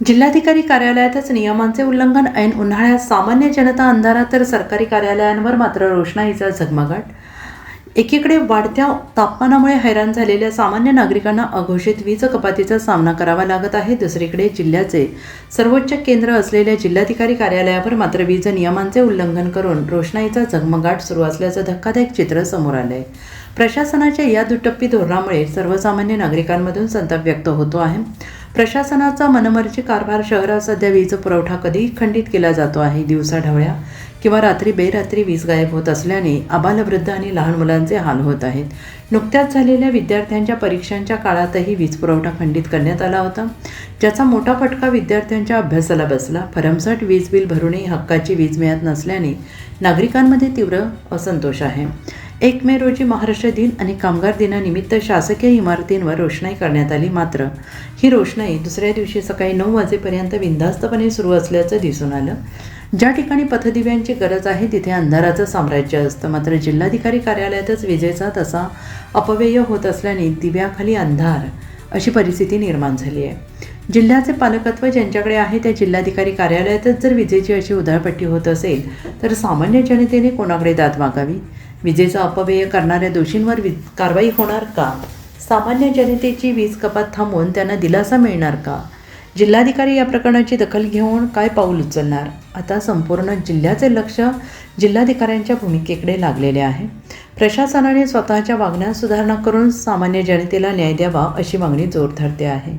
जिल्हाधिकारी कार्यालयातच नियमांचे उल्लंघन, ऐन उन्हाळ्यात सामान्य जनता अंधारात तर सरकारी कार्यालयांवर मात्र रोषणाईचा झगमगाट। एकीकडे वाढत्या तापमानामुळे हैराण झालेल्या सामान्य नागरिकांना अघोषित वीज कपातीचा सामना करावा लागत आहे। दुसरीकडे जिल्ह्याचे सर्वोच्च केंद्र असलेल्या जिल्हाधिकारी कार्यालयावर मात्र वीज नियमांचे उल्लंघन करून रोषणाईचा झगमगाट सुरू असल्याचं धक्कादायक चित्र समोर आलंय। प्रशासनाच्या या दुटप्पी धोरणामुळे सर्वसामान्य नागरिकांमधून संताप व्यक्त होतो आहे। प्रशासनाचा मनमर्जी कारभार शहरात सध्या वीज पुरवठा कधीही खंडित केला जातो आहे। दिवसाढवळ्या किंवा रात्री बेरात्री वीज गायब होत असल्याने आबालवृद्ध आणि लहान मुलांचे हाल होत आहेत। नुकत्याच झालेल्या विद्यार्थ्यांच्या परीक्षांच्या काळातही वीज पुरवठा खंडित करण्यात आला होता, ज्याचा मोठा फटका विद्यार्थ्यांच्या अभ्यासाला बसला। भरमसाठ वीज बिल भरूनही हक्काची वीज मिळत नसल्याने नागरिकांमध्ये तीव्र असंतोष आहे। 1 मे रोजी महाराष्ट्र दिन आणि कामगार दिनानिमित्त शासकीय इमारतींवर रोषणाई करण्यात आली, मात्र ही रोषणाई दुसऱ्या दिवशी सकाळी 9 वाजेपर्यंत बिनधास्तपणे सुरू असल्याचं दिसून आलं। ज्या ठिकाणी पथदिव्यांची गरज आहे तिथे अंधाराचं साम्राज्य असतं, मात्र जिल्हाधिकारी कार्यालयातच विजेचा तसा अपव्यय होत असल्याने दिव्याखाली अंधार अशी परिस्थिती निर्माण झाली आहे। जिल्ह्याचे पालकत्व ज्यांच्याकडे आहे त्या जिल्हाधिकारी कार्यालयातच जर विजेची अशी उधळपट्टी होत असेल तर सामान्य जनतेने कोणाकडे दाद मागावी? विजेचा अपव्यय करणाऱ्या दोषींवर कारवाई होणार का? सामान्य जनतेची वीज कपात थांबवून त्यांना दिलासा मिळणार का? जिल्हाधिकारी या प्रकरणाची दखल घेऊन काय पाऊल उचलणार? आता संपूर्ण जिल्ह्याचे लक्ष जिल्हाधिकाऱ्यांच्या भूमिकेकडे लागलेले आहे। प्रशासनाने स्वतःच्या वागण्यात सुधारणा करून सामान्य जनतेला न्याय द्यावा अशी मागणी जोर धरते आहे।